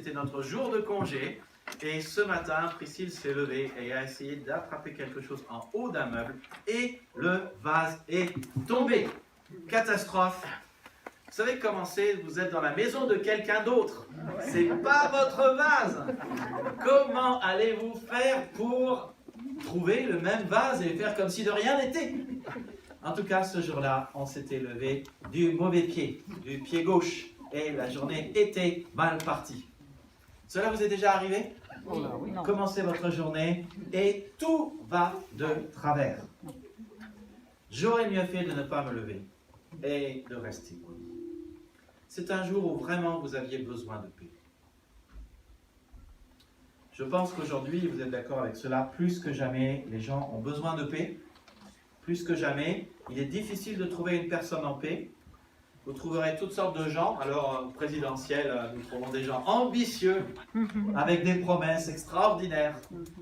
c'était notre jour de congé. Et ce matin, Priscille s'est levée et a essayé d'attraper quelque chose en haut d'un meuble. Et le vase est tombé. Catastrophe. Vous savez comment c'est? Vous êtes dans la maison de quelqu'un d'autre. C'est pas votre vase. Comment allez-vous faire pour trouver le même vase et faire comme si de rien n'était? En tout cas, ce jour-là, on s'était levé du mauvais pied, du pied gauche. Et la journée était mal partie. Cela vous est déjà arrivé? Commencez votre journée et tout va de travers. J'aurais mieux fait de ne pas me lever et de rester. C'est un jour où vraiment vous aviez besoin de paix. Je pense qu'aujourd'hui, vous êtes d'accord avec cela, plus que jamais, les gens ont besoin de paix. Plus que jamais, il est difficile de trouver une personne en paix. Vous trouverez toutes sortes de gens. Alors, présidentiel, nous trouvons des gens ambitieux, avec des promesses extraordinaires.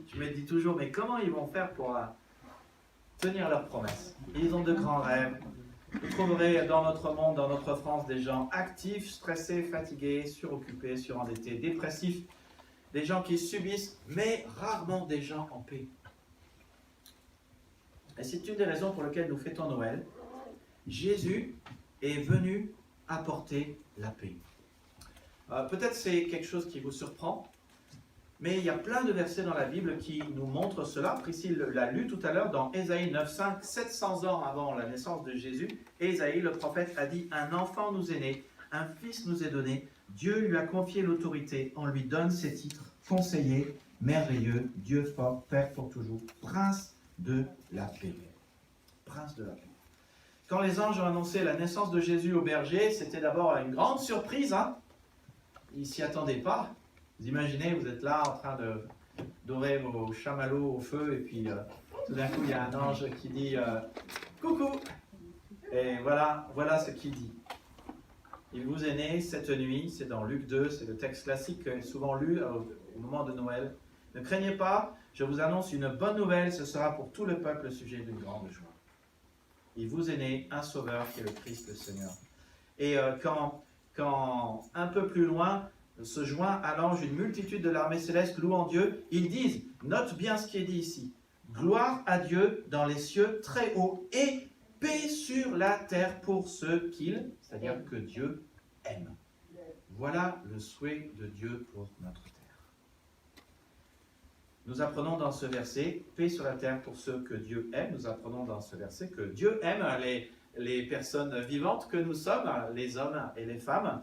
Je me dis toujours, mais comment ils vont faire pour tenir leurs promesses? Ils ont de grands rêves. Vous trouverez dans notre monde, dans notre France, des gens actifs, stressés, fatigués, suroccupés, surendettés, dépressifs. Des gens qui subissent, mais rarement des gens en paix. Et c'est une des raisons pour lesquelles nous fêtons Noël. Jésus est venu apporter la paix. Peut-être c'est quelque chose qui vous surprend, mais il y a plein de versets dans la Bible qui nous montrent cela. Priscille l'a lu tout à l'heure dans Ésaïe 9,5, 700 ans avant la naissance de Jésus. Ésaïe, le prophète, a dit « Un enfant nous est né, un fils nous est donné, Dieu lui a confié l'autorité, on lui donne ses titres, conseiller, merveilleux, Dieu fort, Père pour toujours, prince de la paix. » Prince de la paix. Quand les anges ont annoncé la naissance de Jésus au berger, c'était d'abord une grande surprise. Hein? Ils ne s'y attendaient pas. Vous imaginez, vous êtes là en train de dorer vos chamallows au feu, et puis tout d'un coup, il y a un ange qui dit « Coucou !» Et voilà ce qu'il dit. « Il vous est né cette nuit », c'est dans Luc 2, c'est le texte classique souvent lu au moment de Noël. « Ne craignez pas, je vous annonce une bonne nouvelle, ce sera pour tout le peuple le sujet d'une grande joie. Il vous est né un sauveur qui est le Christ le Seigneur. » Et quand un peu plus loin se joint à l'ange une multitude de l'armée céleste louant Dieu, ils disent, note bien ce qui est dit ici, gloire à Dieu dans les cieux très hauts et paix sur la terre pour ceux qu'il, c'est-à-dire que Dieu aime. Voilà le souhait de Dieu pour notre terre. Nous apprenons dans ce verset, paix sur la terre pour ceux que Dieu aime. Nous apprenons dans ce verset que Dieu aime les personnes vivantes que nous sommes, les hommes et les femmes.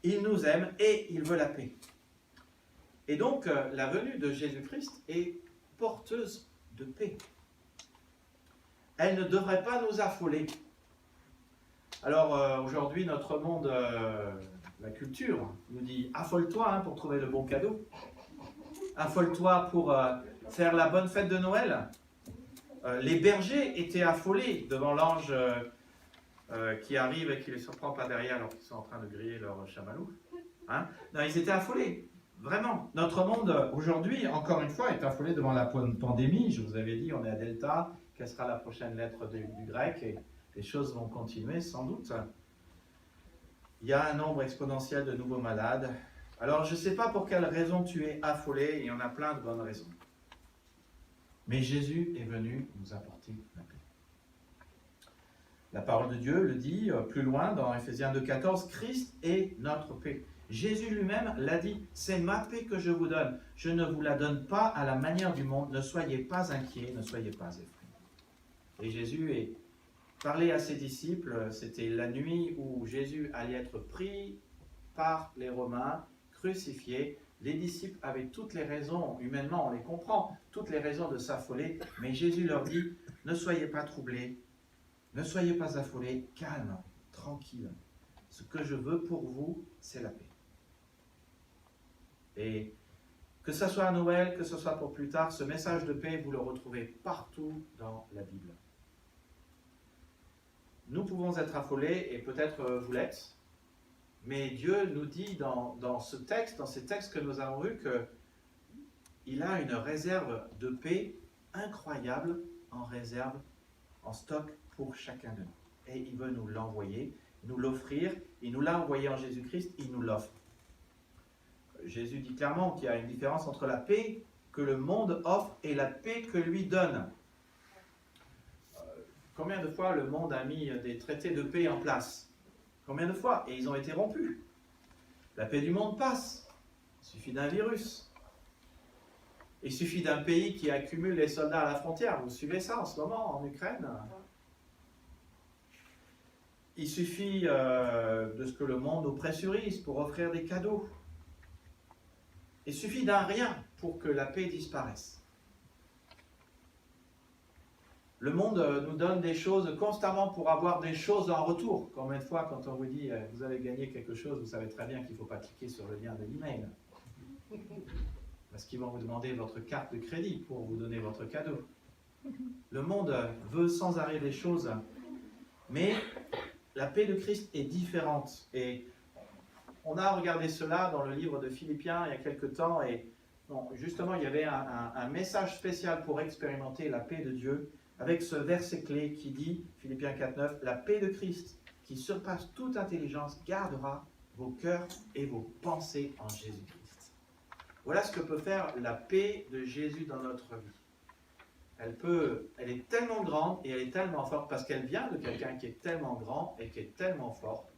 Il nous aime et il veut la paix. Et donc, la venue de Jésus-Christ est porteuse de paix. Elle ne devrait pas nous affoler. Alors, aujourd'hui, notre monde, la culture, nous dit « affole-toi pour trouver le bon cadeau ». Affole-toi pour faire la bonne fête de Noël. Les bergers étaient affolés devant l'ange qui arrive et qui les surprend pas derrière alors qu'ils sont en train de griller leur chamallow. Hein? Non, ils étaient affolés. Vraiment. Notre monde, aujourd'hui, encore une fois, est affolé devant la pandémie. Je vous avais dit, on est à Delta. Quelle sera la prochaine lettre du grec? Et les choses vont continuer, sans doute. Il y a un nombre exponentiel de nouveaux malades. Alors, je ne sais pas pour quelle raison tu es affolé, il y en a plein de bonnes raisons. Mais Jésus est venu nous apporter la paix. La parole de Dieu le dit plus loin dans Ephésiens 2,14, Christ est notre paix. Jésus lui-même l'a dit, c'est ma paix que je vous donne. Je ne vous la donne pas à la manière du monde, ne soyez pas inquiets, ne soyez pas effrayés. Et Jésus est parlé à ses disciples, c'était la nuit où Jésus allait être pris par les Romains, crucifié. Les disciples avaient toutes les raisons, humainement on les comprend, toutes les raisons de s'affoler, mais Jésus leur dit, ne soyez pas troublés, ne soyez pas affolés, calme, tranquille. Ce que je veux pour vous, c'est la paix. Et que ce soit à Noël, que ce soit pour plus tard, ce message de paix, vous le retrouvez partout dans la Bible. Nous pouvons être affolés, et peut-être vous l'êtes, mais Dieu nous dit dans ce texte, dans ces textes que nous avons vus, qu'il a une réserve de paix incroyable en réserve, en stock pour chacun de nous. Et il veut nous l'envoyer, nous l'offrir. Il nous l'a envoyé en Jésus-Christ, il nous l'offre. Jésus dit clairement qu'il y a une différence entre la paix que le monde offre et la paix que lui donne. Combien de fois le monde a mis des traités de paix en place? Combien de fois? Et ils ont été rompus. La paix du monde passe. Il suffit d'un virus. Il suffit d'un pays qui accumule les soldats à la frontière. Vous suivez ça en ce moment en Ukraine? Il suffit de ce que le monde nous pressurise pour offrir des cadeaux. Il suffit d'un rien pour que la paix disparaisse. Le monde nous donne des choses constamment pour avoir des choses en retour. Combien de fois, quand on vous dit « vous avez gagné quelque chose », vous savez très bien qu'il ne faut pas cliquer sur le lien de l'email. Parce qu'ils vont vous demander votre carte de crédit pour vous donner votre cadeau. Le monde veut sans arrêt des choses, mais la paix de Christ est différente. Et on a regardé cela dans le livre de Philippiens il y a quelque temps, et justement il y avait un message spécial pour expérimenter la paix de Dieu, avec ce verset clé qui dit, Philippiens 4,9, « La paix de Christ, qui surpasse toute intelligence, gardera vos cœurs et vos pensées en Jésus-Christ. » Voilà ce que peut faire la paix de Jésus dans notre vie. Elle est tellement grande et elle est tellement forte, parce qu'elle vient de quelqu'un qui est tellement grand et qui est tellement fort,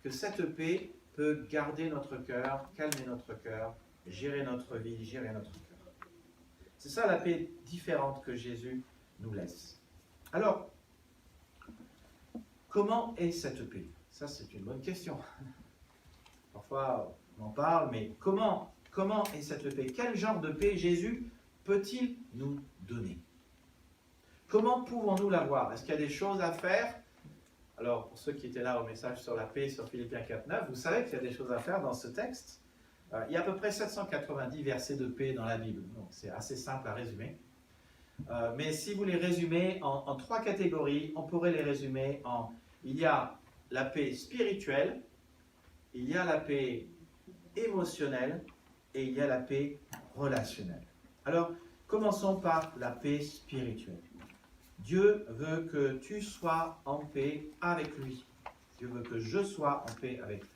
que cette paix peut garder notre cœur, calmer notre cœur, gérer notre vie, gérer notre cœur. C'est ça la paix différente que Jésus nous laisse. Alors, comment est cette paix? Ça, c'est une bonne question. Parfois, on en parle, mais comment est cette paix? Quel genre de paix Jésus peut-il nous donner? Comment pouvons-nous l'avoir? Est-ce qu'il y a des choses à faire? Alors, pour ceux qui étaient là au message sur la paix, sur Philippiens 4,9, vous savez qu'il y a des choses à faire dans ce texte. Il y a à peu près 790 versets de paix dans la Bible, donc c'est assez simple à résumer. Mais si vous les résumez en trois catégories, on pourrait les résumer en... Il y a la paix spirituelle, il y a la paix émotionnelle et il y a la paix relationnelle. Alors, commençons par la paix spirituelle. Dieu veut que tu sois en paix avec lui. Dieu veut que je sois en paix avec lui.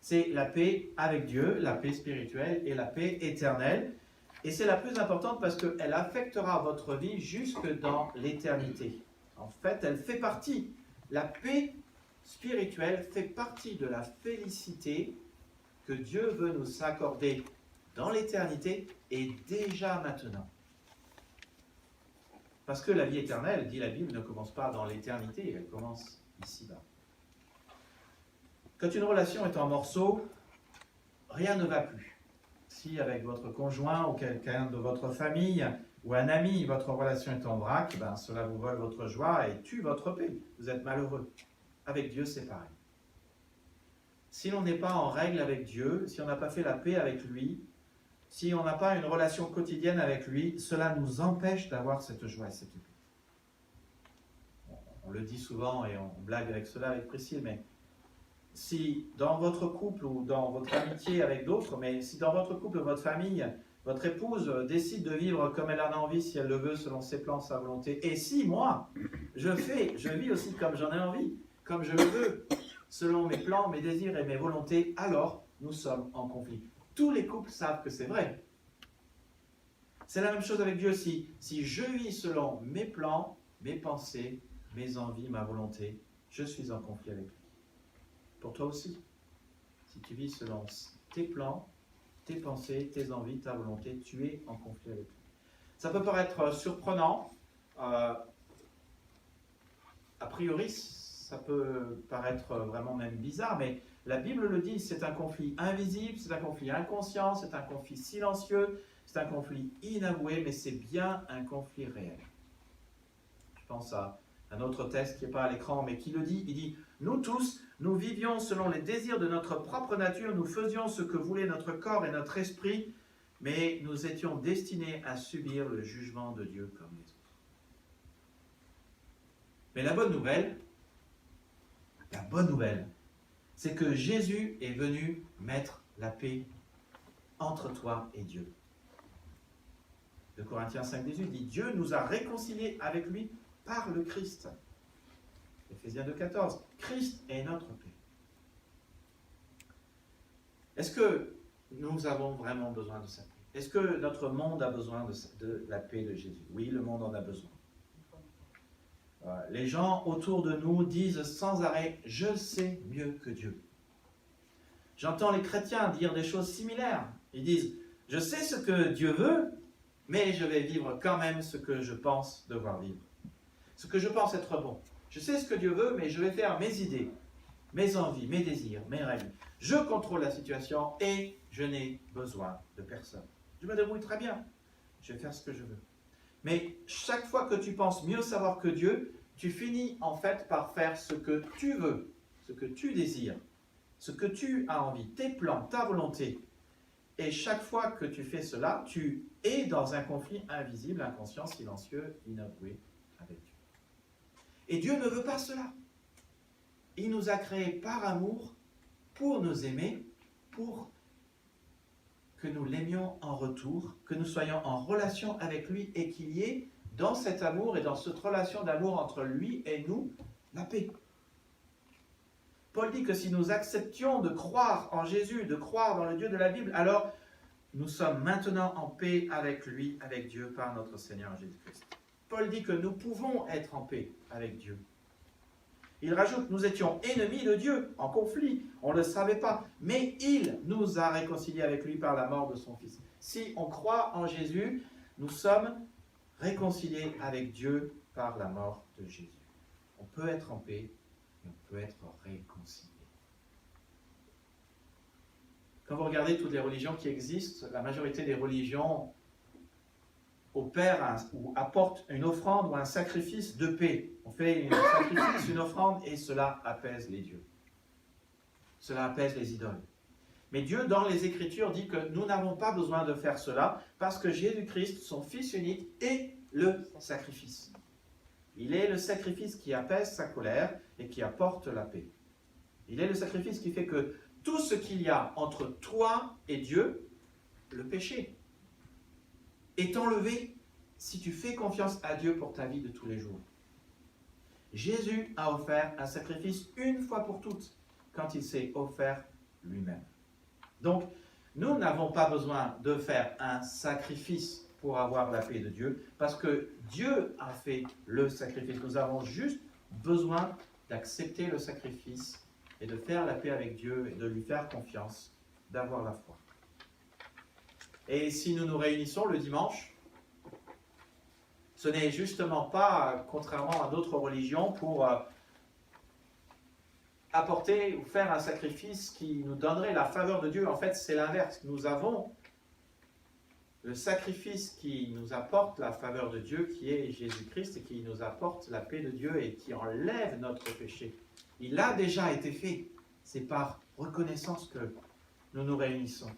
C'est la paix avec Dieu, la paix spirituelle et la paix éternelle. Et c'est la plus importante parce qu'elle affectera votre vie jusque dans l'éternité. En fait, elle fait partie. La paix spirituelle fait partie de la félicité que Dieu veut nous accorder dans l'éternité et déjà maintenant. Parce que la vie éternelle, dit la Bible, ne commence pas dans l'éternité, elle commence ici-bas. Quand une relation est en morceaux, rien ne va plus. Si avec votre conjoint ou quelqu'un de votre famille ou un ami, votre relation est en vrac, ben cela vous vole votre joie et tue votre paix. Vous êtes malheureux. Avec Dieu, c'est pareil. Si l'on n'est pas en règle avec Dieu, si on n'a pas fait la paix avec lui, si on n'a pas une relation quotidienne avec lui, cela nous empêche d'avoir cette joie et cette paix. On le dit souvent et on blague avec cela avec Priscille, mais si dans votre couple ou dans votre amitié avec d'autres, mais si dans votre couple, votre famille, votre épouse décide de vivre comme elle en a envie, si elle le veut, selon ses plans, sa volonté, et si moi, je vis aussi comme j'en ai envie, comme je le veux, selon mes plans, mes désirs et mes volontés, alors nous sommes en conflit. Tous les couples savent que c'est vrai. C'est la même chose avec Dieu. Si je vis selon mes plans, mes pensées, mes envies, ma volonté, je suis en conflit avec lui. Pour toi aussi. Si tu vis selon tes plans, tes pensées, tes envies, ta volonté, tu es en conflit avec lui. Ça peut paraître surprenant. A priori, ça peut paraître vraiment même bizarre, mais la Bible le dit, c'est un conflit invisible, c'est un conflit inconscient, c'est un conflit silencieux, c'est un conflit inavoué, mais c'est bien un conflit réel. Je pense à un autre texte qui n'est pas à l'écran, mais qui le dit. Il dit « Nous tous, nous vivions selon les désirs de notre propre nature, nous faisions ce que voulait notre corps et notre esprit, mais nous étions destinés à subir le jugement de Dieu comme les autres. » Mais la bonne nouvelle, c'est que Jésus est venu mettre la paix entre toi et Dieu. 2 Corinthiens 5,18 dit « Dieu nous a réconciliés avec lui par le Christ. » Éphésiens 2,14. Christ est notre paix. Est-ce que nous avons vraiment besoin de sa paix. Est-ce que notre monde a besoin de la paix de Jésus? Oui, le monde en a besoin. Les gens autour de nous disent sans arrêt « Je sais mieux que Dieu ». J'entends les chrétiens dire des choses similaires. Ils disent « Je sais ce que Dieu veut, mais je vais vivre quand même ce que je pense devoir vivre. Ce que je pense être bon. Je sais ce que Dieu veut, mais je vais faire mes idées, mes envies, mes désirs, mes règles. Je contrôle la situation et je n'ai besoin de personne. Je me débrouille très bien. Je vais faire ce que je veux. » Mais chaque fois que tu penses mieux savoir que Dieu, tu finis en fait par faire ce que tu veux, ce que tu désires, ce que tu as envie, tes plans, ta volonté. Et chaque fois que tu fais cela, tu es dans un conflit invisible, inconscient, silencieux, inavoué avec Dieu. Et Dieu ne veut pas cela. Il nous a créés par amour, pour nous aimer, pour que nous l'aimions en retour, que nous soyons en relation avec lui et qu'il y ait dans cet amour et dans cette relation d'amour entre lui et nous, la paix. Paul dit que si nous acceptions de croire en Jésus, de croire dans le Dieu de la Bible, alors nous sommes maintenant en paix avec lui, avec Dieu, par notre Seigneur Jésus-Christ. Paul dit que nous pouvons être en paix avec Dieu. Il rajoute, nous étions ennemis de Dieu, en conflit, on ne le savait pas, mais il nous a réconciliés avec lui par la mort de son Fils. Si on croit en Jésus, nous sommes réconciliés avec Dieu par la mort de Jésus. On peut être en paix et on peut être réconcilié. Quand vous regardez toutes les religions qui existent, la majorité des religions opèrent ou apportent une offrande ou un sacrifice de paix. On fait un sacrifice, une offrande, et cela apaise les dieux. Cela apaise les idoles. Mais Dieu, dans les Écritures, dit que nous n'avons pas besoin de faire cela parce que Jésus-Christ, son Fils unique, est le sacrifice. Il est le sacrifice qui apaise sa colère et qui apporte la paix. Il est le sacrifice qui fait que tout ce qu'il y a entre toi et Dieu, le péché, est enlevé si tu fais confiance à Dieu pour ta vie de tous les jours. Jésus a offert un sacrifice une fois pour toutes quand il s'est offert lui-même. Donc, nous n'avons pas besoin de faire un sacrifice pour avoir la paix de Dieu, parce que Dieu a fait le sacrifice. Nous avons juste besoin d'accepter le sacrifice et de faire la paix avec Dieu et de lui faire confiance, d'avoir la foi. Et si nous nous réunissons le dimanche, ce n'est justement pas, contrairement à d'autres religions, pour apporter ou faire un sacrifice qui nous donnerait la faveur de Dieu. En fait, c'est l'inverse. Nous avons le sacrifice qui nous apporte la faveur de Dieu, qui est Jésus-Christ, et qui nous apporte la paix de Dieu et qui enlève notre péché. Il a déjà été fait. C'est par reconnaissance que nous nous réunissons.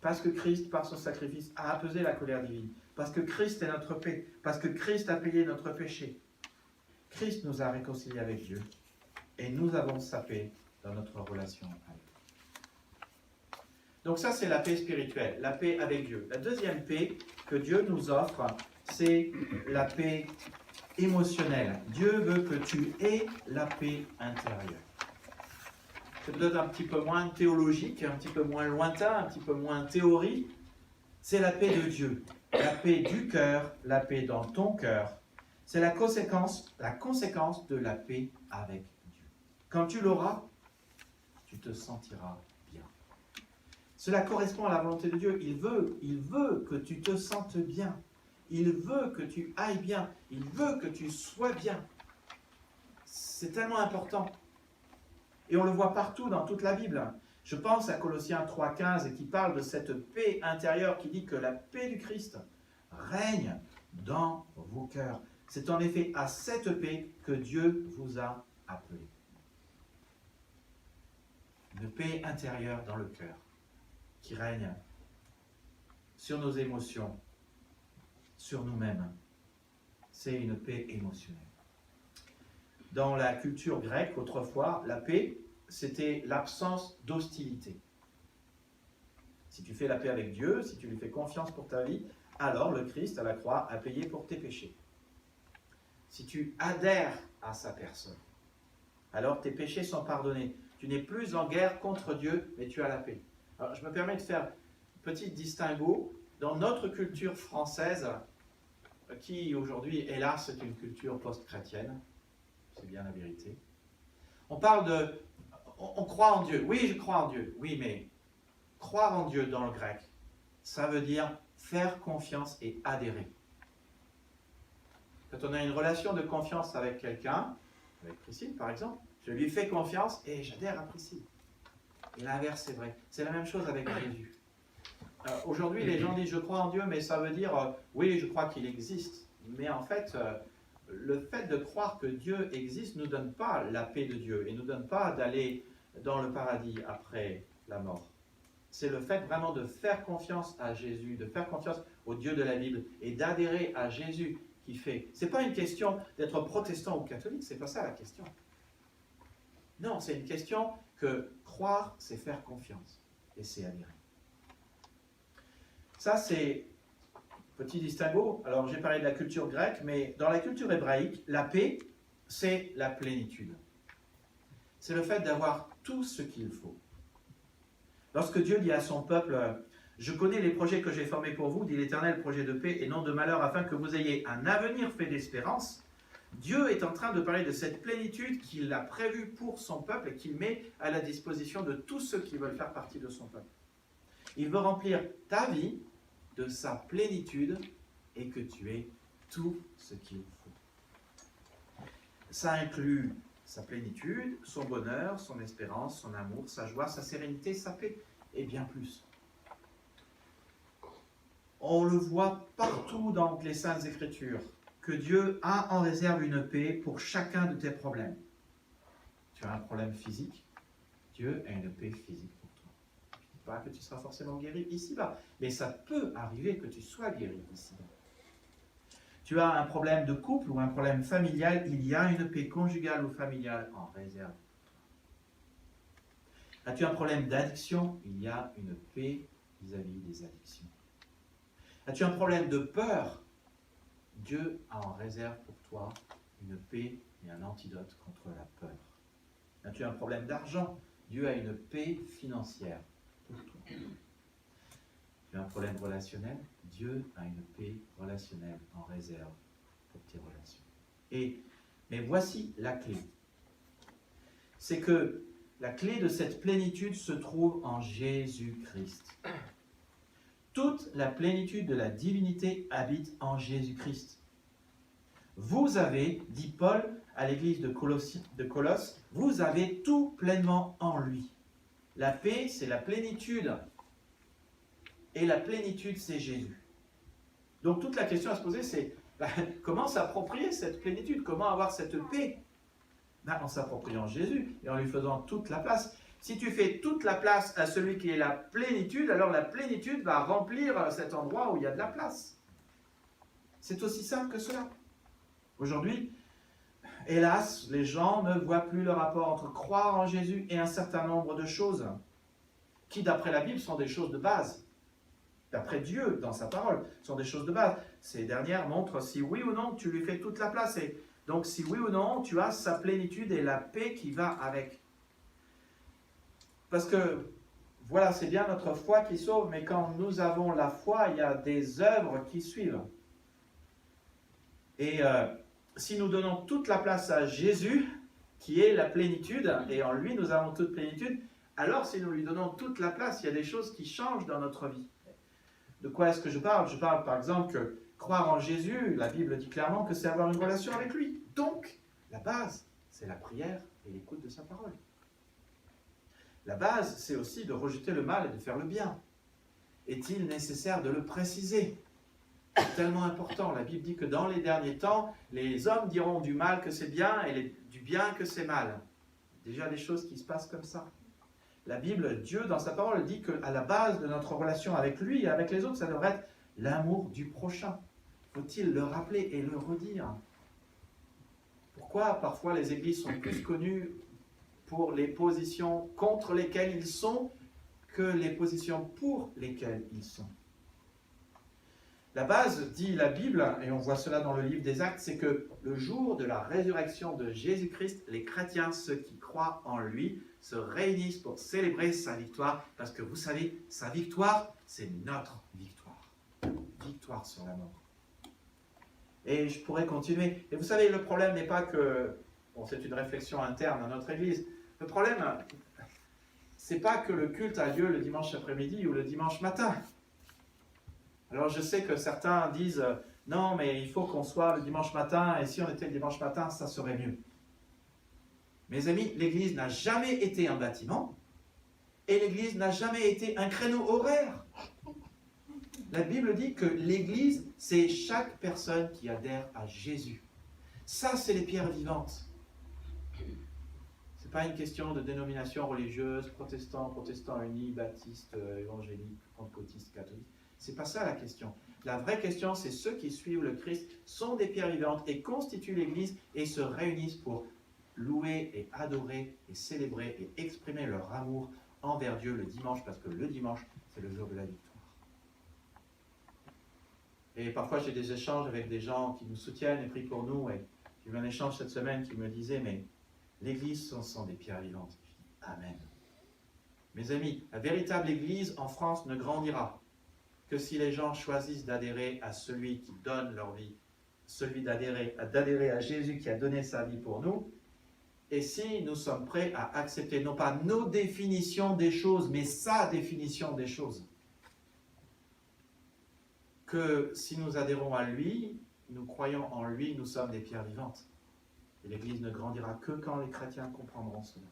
Parce que Christ, par son sacrifice, a apaisé la colère divine. Parce que Christ est notre paix. Parce que Christ a payé notre péché. Christ nous a réconciliés avec Dieu. Et nous avons sa paix dans notre relation avec Dieu. Donc ça, c'est la paix spirituelle, la paix avec Dieu. La deuxième paix que Dieu nous offre, c'est la paix émotionnelle. Dieu veut que tu aies la paix intérieure. C'est peut-être un petit peu moins théologique, un petit peu moins lointain, un petit peu moins théorie. C'est la paix de Dieu, la paix du cœur, la paix dans ton cœur. C'est la conséquence de la paix avec Dieu. Quand tu l'auras, tu te sentiras bien. Cela correspond à la volonté de Dieu. Il veut que tu te sentes bien. Il veut que tu ailles bien. Il veut que tu sois bien. C'est tellement important. Et on le voit partout dans toute la Bible. Je pense à Colossiens 3,15 qui parle de cette paix intérieure qui dit que la paix du Christ règne dans vos cœurs. C'est en effet à cette paix que Dieu vous a appelé. Une paix intérieure dans le cœur qui règne sur nos émotions, sur nous-mêmes. C'est une paix émotionnelle. Dans la culture grecque, autrefois, la paix, c'était l'absence d'hostilité. Si tu fais la paix avec Dieu, si tu lui fais confiance pour ta vie, alors le Christ à la croix a payé pour tes péchés. Si tu adhères à sa personne, alors tes péchés sont pardonnés. Tu n'es plus en guerre contre Dieu, mais tu as la paix. Alors, je me permets de faire un petit distinguo dans notre culture française, qui aujourd'hui, hélas, est une culture post-chrétienne. C'est bien la vérité. On parle de... On croit en Dieu. Oui, je crois en Dieu. Oui, mais croire en Dieu dans le grec, ça veut dire faire confiance et adhérer. Quand on a une relation de confiance avec quelqu'un, avec Priscille par exemple, je lui fais confiance et j'adhère à Priscille. Et l'inverse c'est vrai. C'est la même chose avec Jésus. Aujourd'hui, les gens disent je crois en Dieu, mais ça veut dire oui, je crois qu'il existe. Mais en fait, le fait de croire que Dieu existe ne nous donne pas la paix de Dieu et ne nous donne pas d'aller dans le paradis après la mort. C'est le fait vraiment de faire confiance à Jésus, de faire confiance au Dieu de la Bible et d'adhérer à Jésus qui fait. Ce n'est pas une question d'être protestant ou catholique, c'est pas ça la question. Non, c'est une question que croire, c'est faire confiance et c'est adhérer. Ça, c'est petit distinguo. Alors, j'ai parlé de la culture grecque, mais dans la culture hébraïque, la paix, c'est la plénitude. C'est le fait d'avoir tout ce qu'il faut. Lorsque Dieu dit à son peuple, « Je connais les projets que j'ai formés pour vous, dit l'Éternel, projet de paix et non de malheur, afin que vous ayez un avenir fait d'espérance », Dieu est en train de parler de cette plénitude qu'il a prévue pour son peuple et qu'il met à la disposition de tous ceux qui veulent faire partie de son peuple. Il veut remplir ta vie de sa plénitude et que tu aies tout ce qu'il faut. Ça inclut sa plénitude, son bonheur, son espérance, son amour, sa joie, sa sérénité, sa paix, et bien plus. On le voit partout dans les Saintes Écritures, que Dieu a en réserve une paix pour chacun de tes problèmes. Tu as un problème physique, Dieu a une paix physique pour toi. Je ne dis pas que tu seras forcément guéri ici-bas, mais ça peut arriver que tu sois guéri ici-bas. Tu as un problème de couple ou un problème familial, il y a une paix conjugale ou familiale en réserve. As-tu un problème d'addiction? Il y a une paix vis-à-vis des addictions. As-tu un problème de peur? Dieu a en réserve pour toi une paix et un antidote contre la peur. As-tu un problème d'argent? Dieu a une paix financière pour toi. Tu as un problème relationnel? Dieu a une paix relationnelle en réserve pour tes relations. Mais voici la clé. C'est que la clé de cette plénitude se trouve en Jésus-Christ. Toute la plénitude de la divinité habite en Jésus-Christ. Vous avez, dit Paul à l'église de Colosse, vous avez tout pleinement en lui. La paix, c'est la plénitude. Et la plénitude, c'est Jésus. Donc toute la question à se poser, c'est comment s'approprier cette plénitude? Comment avoir cette paix? En s'appropriant Jésus et en lui faisant toute la place. Si tu fais toute la place à celui qui est la plénitude, alors la plénitude va remplir cet endroit où il y a de la place. C'est aussi simple que cela. Aujourd'hui, hélas, les gens ne voient plus le rapport entre croire en Jésus et un certain nombre de choses qui, d'après la Bible, sont des choses de base. D'après Dieu, dans sa parole, sont des choses de base. Ces dernières montrent si oui ou non tu lui fais toute la place. Et donc si oui ou non tu as sa plénitude et la paix qui va avec. Parce que, voilà, c'est bien notre foi qui sauve, mais quand nous avons la foi, il y a des œuvres qui suivent. Et si nous donnons toute la place à Jésus, qui est la plénitude, et en lui nous avons toute plénitude, alors si nous lui donnons toute la place, il y a des choses qui changent dans notre vie. De quoi est-ce que je parle? Je parle par exemple que croire en Jésus, la Bible dit clairement que c'est avoir une relation avec lui. Donc, la base, c'est la prière et l'écoute de sa parole. La base, c'est aussi de rejeter le mal et de faire le bien. Est-il nécessaire de le préciser? C'est tellement important. La Bible dit que dans les derniers temps, les hommes diront du mal que c'est bien et du bien que c'est mal. Déjà des choses qui se passent comme ça. La Bible, Dieu, dans sa parole, dit qu'à la base de notre relation avec lui et avec les autres, ça devrait être l'amour du prochain. Faut-il le rappeler et le redire? Pourquoi parfois les églises sont plus connues pour les positions contre lesquelles ils sont que les positions pour lesquelles ils sont? La base, dit la Bible, et on voit cela dans le livre des Actes, c'est que le jour de la résurrection de Jésus-Christ, les chrétiens, ceux qui croient en lui, se réunissent pour célébrer sa victoire, parce que vous savez, sa victoire, c'est notre victoire. Victoire sur la mort. Et je pourrais continuer. Et vous savez, le problème n'est pas que, bon, c'est une réflexion interne à notre Église, le problème, c'est pas que le culte a lieu le dimanche après-midi ou le dimanche matin. Alors je sais que certains disent, non, mais il faut qu'on soit le dimanche matin, et si on était le dimanche matin, ça serait mieux. Mes amis, l'Église n'a jamais été un bâtiment, et l'Église n'a jamais été un créneau horaire. La Bible dit que l'Église, c'est chaque personne qui adhère à Jésus. Ça, c'est les pierres vivantes. Ce n'est pas une question de dénomination religieuse, protestant unis, baptiste, évangélique, pentecôtiste, catholique. Ce n'est pas ça la question. La vraie question, c'est ceux qui suivent le Christ sont des pierres vivantes et constituent l'Église et se réunissent pour louer et adorer et célébrer et exprimer leur amour envers Dieu le dimanche, parce que le dimanche, c'est le jour de la victoire. Et parfois, j'ai des échanges avec des gens qui nous soutiennent et prient pour nous. Et j'ai eu un échange cette semaine qui me disait, mais l'Église, ce sont des pierres vivantes. Je dis, Amen. Mes amis, la véritable Église en France ne grandira que si les gens choisissent d'adhérer à celui qui donne leur vie, celui d'adhérer à Jésus qui a donné sa vie pour nous, et si nous sommes prêts à accepter non pas nos définitions des choses, mais sa définition des choses. Que si nous adhérons à lui, nous croyons en lui, nous sommes des pierres vivantes. Et l'Église ne grandira que quand les chrétiens comprendront cela.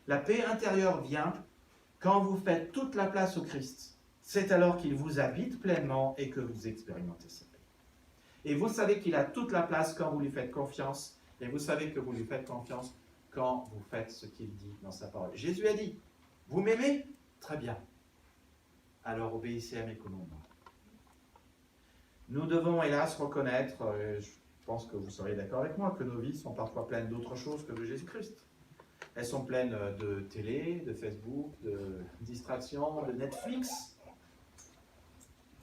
La paix intérieure vient quand vous faites toute la place au Christ. C'est alors qu'il vous habite pleinement et que vous expérimentez sa paix. Et vous savez qu'il a toute la place quand vous lui faites confiance. Et vous savez que vous lui faites confiance quand vous faites ce qu'il dit dans sa parole. Jésus a dit, vous m'aimez? Très bien. Alors obéissez à mes commandements. Nous devons hélas reconnaître, je pense que vous seriez d'accord avec moi, que nos vies sont parfois pleines d'autre chose que de Jésus-Christ. Elles sont pleines de télé, de Facebook, de distractions, de Netflix,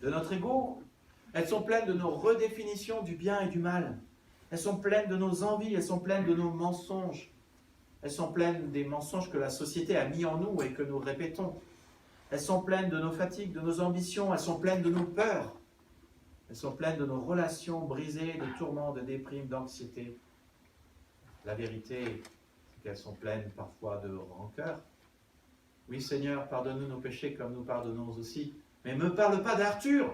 de notre ego. Elles sont pleines de nos redéfinitions du bien et du mal. Elles sont pleines de nos envies, elles sont pleines de nos mensonges. Elles sont pleines des mensonges que la société a mis en nous et que nous répétons. Elles sont pleines de nos fatigues, de nos ambitions, elles sont pleines de nos peurs. Elles sont pleines de nos relations brisées, de tourments, de déprimes, d'anxiété. La vérité, c'est qu'elles sont pleines parfois de rancœur. Oui Seigneur, pardonne-nous nos péchés comme nous pardonnons aussi. Mais ne me parle pas d'Arthur.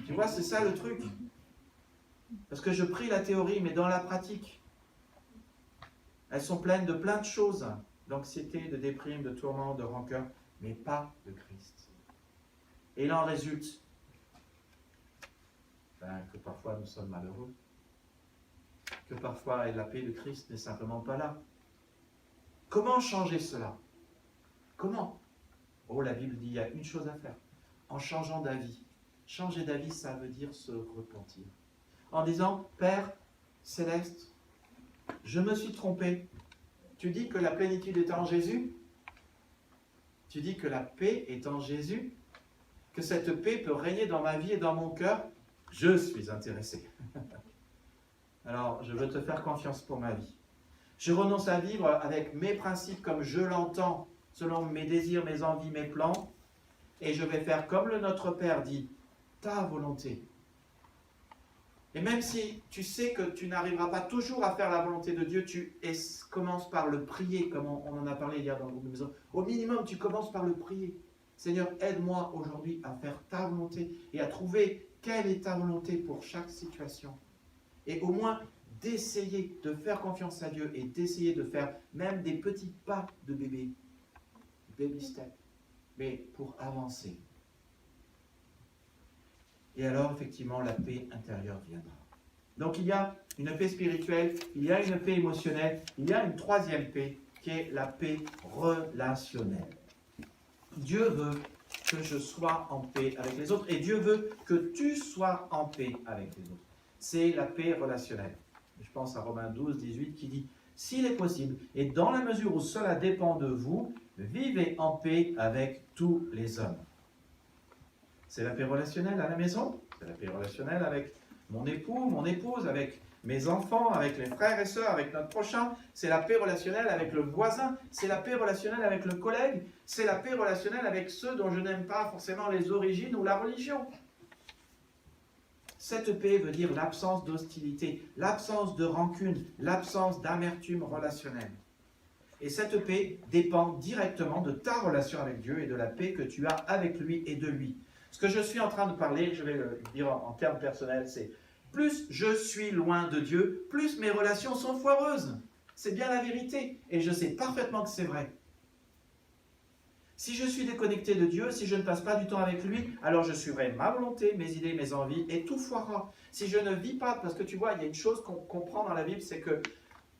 Tu vois, c'est ça le truc. Parce que je prie la théorie, mais dans la pratique, elles sont pleines de plein de choses. D'anxiété, de déprime, de tourments, de rancœur, mais pas de Christ. Et il en résulte que parfois nous sommes malheureux, que parfois la paix de Christ n'est simplement pas là. Comment changer cela? Comment? Oh, la Bible dit, il y a une chose à faire, en changeant d'avis. Changer d'avis, ça veut dire se repentir. En disant, Père Céleste, je me suis trompé. Tu dis que la plénitude est en Jésus? Tu dis que la paix est en Jésus? Que cette paix peut régner dans ma vie et dans mon cœur? Je suis intéressé. Alors, je veux te faire confiance pour ma vie. Je renonce à vivre avec mes principes comme je l'entends, selon mes désirs, mes envies, mes plans, et je vais faire comme le Notre Père dit, ta volonté. Et même si tu sais que tu n'arriveras pas toujours à faire la volonté de Dieu, tu commences par le prier, comme on en a parlé hier dans le groupe de maison. Au minimum, tu commences par le prier. Seigneur, aide-moi aujourd'hui à faire ta volonté et à trouver quelle est ta volonté pour chaque situation. Et au moins, d'essayer de faire confiance à Dieu et d'essayer de faire même des petits pas de bébé, baby step, mais pour avancer. Et alors, effectivement, la paix intérieure viendra. Donc, il y a une paix spirituelle, il y a une paix émotionnelle, il y a une troisième paix, qui est la paix relationnelle. Dieu veut que je sois en paix avec les autres, et Dieu veut que tu sois en paix avec les autres. C'est la paix relationnelle. Je pense à Romains 12, 18, qui dit « S'il est possible, et dans la mesure où cela dépend de vous, vivez en paix avec tous les hommes. » C'est la paix relationnelle à la maison, c'est la paix relationnelle avec mon époux, mon épouse, avec mes enfants, avec les frères et sœurs, avec notre prochain. C'est la paix relationnelle avec le voisin. C'est la paix relationnelle avec le collègue. C'est la paix relationnelle avec ceux dont je n'aime pas forcément les origines ou la religion. Cette paix veut dire l'absence d'hostilité, l'absence de rancune, l'absence d'amertume relationnelle. Et cette paix dépend directement de ta relation avec Dieu et de la paix que tu as avec lui et de lui. Ce que je suis en train de parler, je vais le dire en termes personnels, c'est plus je suis loin de Dieu, plus mes relations sont foireuses. C'est bien la vérité et je sais parfaitement que c'est vrai. Si je suis déconnecté de Dieu, si je ne passe pas du temps avec lui, alors je suivrai ma volonté, mes idées, mes envies et tout foirera. Si je ne vis pas, parce que tu vois, il y a une chose qu'on comprend dans la Bible, c'est que,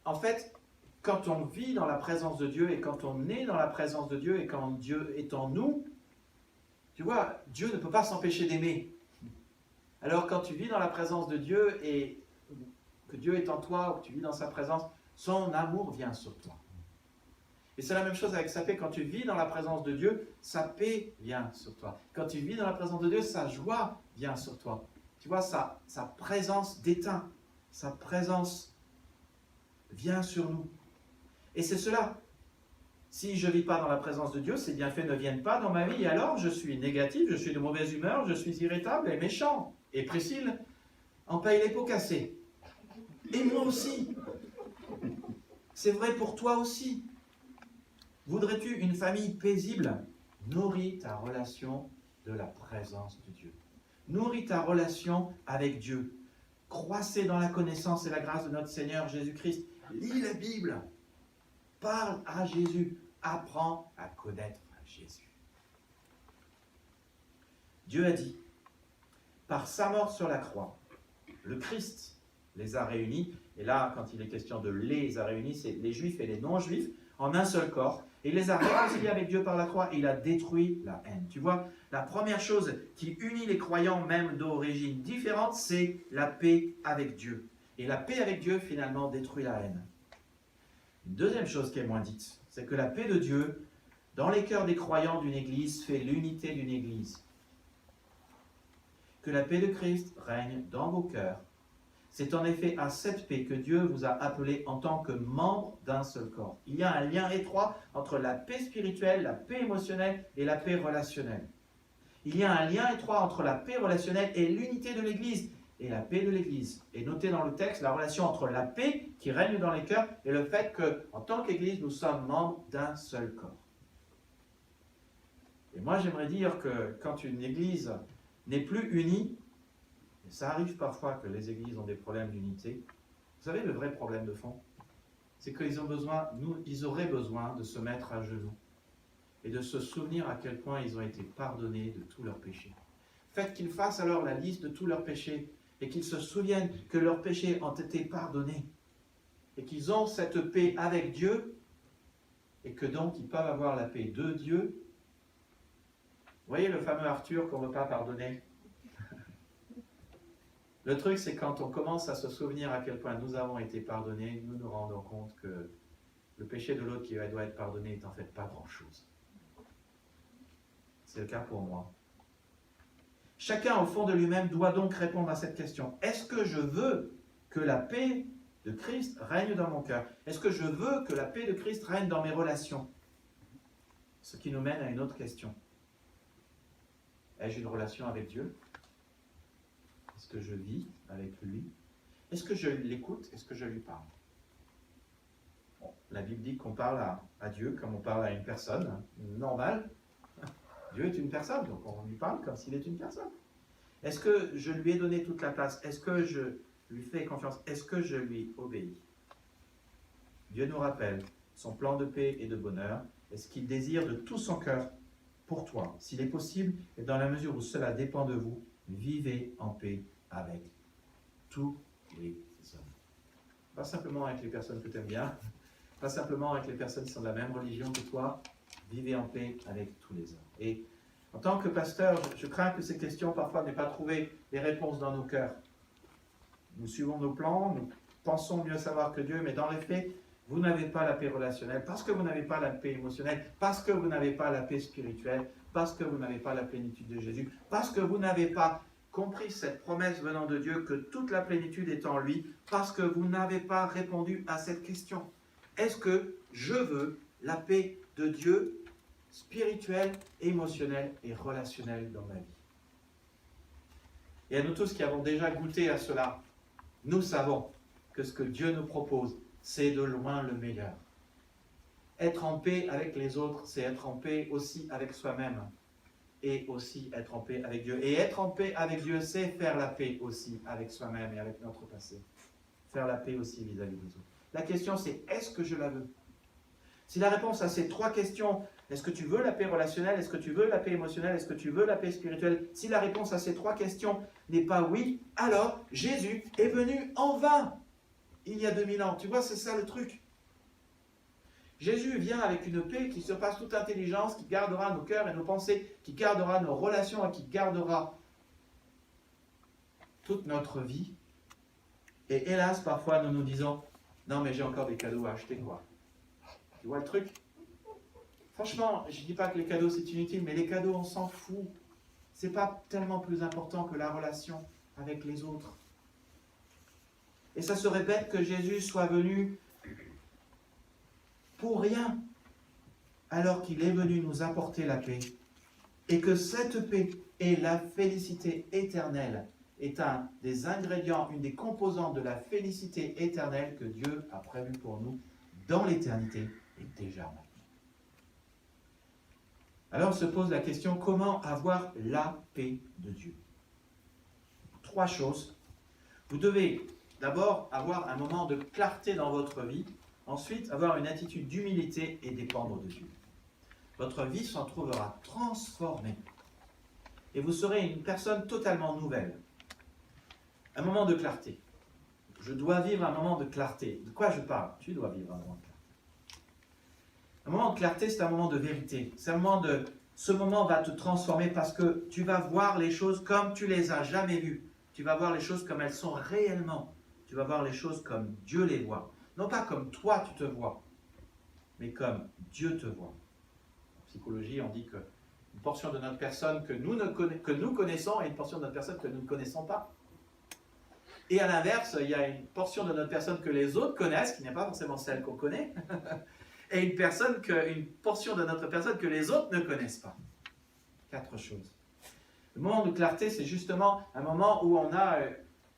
en fait, quand on vit dans la présence de Dieu et quand on est dans la présence de Dieu et quand Dieu est en nous, tu vois, Dieu ne peut pas s'empêcher d'aimer. Alors quand tu vis dans la présence de Dieu et que Dieu est en toi ou que tu vis dans sa présence, son amour vient sur toi. Et c'est la même chose avec sa paix. Quand tu vis dans la présence de Dieu, sa paix vient sur toi. Quand tu vis dans la présence de Dieu, sa joie vient sur toi. Tu vois, sa présence déteint, sa présence vient sur nous. Et c'est cela. Si je ne vis pas dans la présence de Dieu, ces bienfaits ne viennent pas dans ma vie. Et alors, je suis négatif, je suis de mauvaise humeur, je suis irritable et méchant. Et Priscille en paye les pots cassés. Et moi aussi. C'est vrai pour toi aussi. Voudrais-tu une famille paisible? Nourris ta relation de la présence de Dieu. Nourris ta relation avec Dieu. Croissez dans la connaissance et la grâce de notre Seigneur Jésus-Christ. Lis la Bible. Parle à Jésus. Apprends à connaître Jésus. Dieu a dit, par sa mort sur la croix, le Christ les a réunis. Et là, quand il est question de les a réunis, c'est les juifs et les non-juifs en un seul corps. Et il les a réconciliés avec Dieu par la croix et il a détruit la haine. Tu vois, la première chose qui unit les croyants, même d'origine différente, c'est la paix avec Dieu. Et la paix avec Dieu, finalement, détruit la haine. Une deuxième chose qui est moins dite, c'est que la paix de Dieu, dans les cœurs des croyants d'une église, fait l'unité d'une église. Que la paix de Christ règne dans vos cœurs. C'est en effet à cette paix que Dieu vous a appelés en tant que membres d'un seul corps. Il y a un lien étroit entre la paix spirituelle, la paix émotionnelle et la paix relationnelle. Il y a un lien étroit entre la paix relationnelle et l'unité de l'Église et la paix de l'Église. Et notez dans le texte la relation entre la paix qui règne dans les cœurs et le fait qu'en tant qu'Église, nous sommes membres d'un seul corps. Et moi, j'aimerais dire que quand une Église n'est plus unie, et ça arrive parfois que les églises ont des problèmes d'unité. Vous savez, le vrai problème de fond, c'est qu'ils ils auraient besoin de se mettre à genoux et de se souvenir à quel point ils ont été pardonnés de tous leurs péchés. Faites qu'ils fassent alors la liste de tous leurs péchés et qu'ils se souviennent que leurs péchés ont été pardonnés et qu'ils ont cette paix avec Dieu et que donc ils peuvent avoir la paix de Dieu. Vous voyez le fameux Arthur qu'on ne veut pas pardonner? Le truc, c'est quand on commence à se souvenir à quel point nous avons été pardonnés, nous nous rendons compte que le péché de l'autre qui doit être pardonné n'est en fait pas grand-chose. C'est le cas pour moi. Chacun au fond de lui-même doit donc répondre à cette question. Est-ce que je veux que la paix de Christ règne dans mon cœur? Est-ce que je veux que la paix de Christ règne dans mes relations? Ce qui nous mène à une autre question. Ai-je une relation avec Dieu? Est-ce que je vis avec lui? Est-ce que je l'écoute? Est-ce que je lui parle? Bon, la Bible dit qu'on parle à Dieu comme on parle à une personne normale. Dieu est une personne, donc on lui parle comme s'il est une personne. Est-ce que je lui ai donné toute la place? Est-ce que je lui fais confiance? Est-ce que je lui obéis? Dieu nous rappelle son plan de paix et de bonheur et ce qu'il désire de tout son cœur pour toi. S'il est possible, et dans la mesure où cela dépend de vous, vivez en paix avec tous les hommes. Pas simplement avec les personnes que tu aimes bien, pas simplement avec les personnes qui sont de la même religion que toi, vivez en paix avec tous les hommes. Et en tant que pasteur, je crains que ces questions parfois n'aient pas trouvé les réponses dans nos cœurs. Nous suivons nos plans, nous pensons mieux savoir que Dieu, mais dans les faits, vous n'avez pas la paix relationnelle, parce que vous n'avez pas la paix émotionnelle, parce que vous n'avez pas la paix spirituelle, parce que vous n'avez pas la plénitude de Jésus, parce que vous n'avez pas compris cette promesse venant de Dieu que toute la plénitude est en lui parce que vous n'avez pas répondu à cette question. Est-ce que je veux la paix de Dieu spirituelle, émotionnelle et relationnelle dans ma vie? Et à nous tous qui avons déjà goûté à cela, nous savons que ce que Dieu nous propose, c'est de loin le meilleur. Être en paix avec les autres, c'est être en paix aussi avec soi-même et aussi être en paix avec Dieu. Et être en paix avec Dieu, c'est faire la paix aussi avec soi-même et avec notre passé. Faire la paix aussi vis-à-vis des autres. La question c'est, est-ce que je la veux? Si la réponse à ces trois questions, est-ce que tu veux la paix relationnelle, est-ce que tu veux la paix émotionnelle, est-ce que tu veux la paix spirituelle, si la réponse à ces trois questions n'est pas oui, alors Jésus est venu en vain il y a 2000 ans. Tu vois, c'est ça le truc. Jésus vient avec une paix qui surpasse toute intelligence, qui gardera nos cœurs et nos pensées, qui gardera nos relations et qui gardera toute notre vie. Et hélas, parfois, nous nous disons, non mais j'ai encore des cadeaux à acheter, quoi. Tu vois le truc? Franchement, je ne dis pas que les cadeaux c'est inutile, mais les cadeaux on s'en fout. C'est pas tellement plus important que la relation avec les autres. Et ça serait bête que Jésus soit venu pour rien, alors qu'il est venu nous apporter la paix. Et que cette paix et la félicité éternelle est un des ingrédients, une des composantes de la félicité éternelle que Dieu a prévue pour nous dans l'éternité et déjà maintenant. Alors se pose la question, comment avoir la paix de Dieu? Trois choses. Vous devez d'abord avoir un moment de clarté dans votre vie, ensuite avoir une attitude d'humilité et dépendre de Dieu. Votre vie s'en trouvera transformée et vous serez une personne totalement nouvelle. Un moment de clarté. Je dois vivre un moment de clarté. De quoi je parle? Tu dois vivre un moment de clarté. Un moment de clarté, c'est un moment de vérité. C'est un moment de... Ce moment va te transformer parce que tu vas voir les choses comme tu les as jamais vues. Tu vas voir les choses comme elles sont réellement. Tu vas voir les choses comme Dieu les voit. Non pas comme toi tu te vois, mais comme Dieu te voit. En psychologie, on dit qu'une portion de notre personne que nous connaissons et une portion de notre personne que nous ne connaissons pas. Et à l'inverse, il y a une portion de notre personne que les autres connaissent, qui n'est pas forcément celle qu'on connaît, et une portion de notre personne que les autres ne connaissent pas. Quatre choses. Le moment de clarté, c'est justement un moment où on a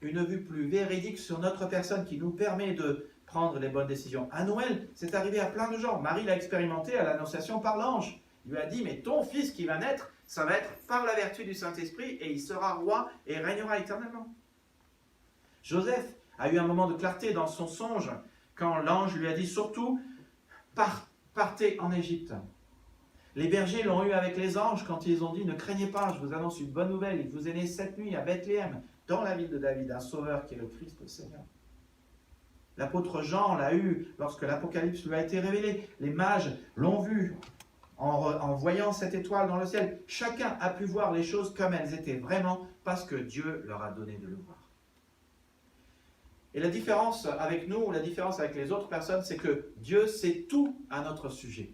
une vue plus véridique sur notre personne qui nous permet de prendre les bonnes décisions. À Noël, c'est arrivé à plein de gens. Marie l'a expérimenté à l'Annonciation par l'ange. Il lui a dit, mais ton fils qui va naître, ça va être par la vertu du Saint-Esprit et il sera roi et régnera éternellement. Joseph a eu un moment de clarté dans son songe quand l'ange lui a dit surtout, partez en Égypte. Les bergers l'ont eu avec les anges quand ils ont dit, ne craignez pas, je vous annonce une bonne nouvelle, il vous est né cette nuit à Bethléem, dans la ville de David, un sauveur qui est le Christ, le Seigneur. L'apôtre Jean l'a eu lorsque l'Apocalypse lui a été révélé. Les mages l'ont vu en voyant cette étoile dans le ciel. Chacun a pu voir les choses comme elles étaient vraiment parce que Dieu leur a donné de le voir. Et la différence avec nous, ou la différence avec les autres personnes, c'est que Dieu sait tout à notre sujet.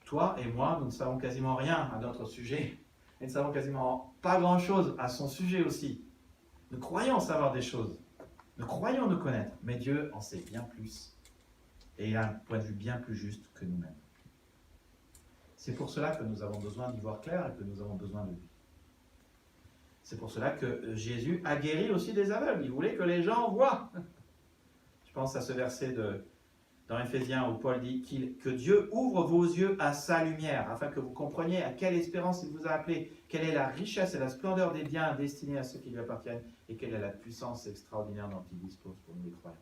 Toi et moi, nous ne savons quasiment rien à notre sujet. Et nous ne savons quasiment pas grand-chose à son sujet aussi. Nous croyons savoir des choses. Nous croyons nous connaître. Mais Dieu en sait bien plus. Et il a un point de vue bien plus juste que nous-mêmes. C'est pour cela que nous avons besoin d'y voir clair et que nous avons besoin de lui. C'est pour cela que Jésus a guéri aussi des aveugles. Il voulait que les gens voient. Je pense à ce verset dans Éphésiens où Paul dit que Dieu ouvre vos yeux à sa lumière, afin que vous compreniez à quelle espérance il vous a appelé, quelle est la richesse et la splendeur des biens destinés à ceux qui lui appartiennent, et quelle est la puissance extraordinaire dont il dispose pour nous les croyants.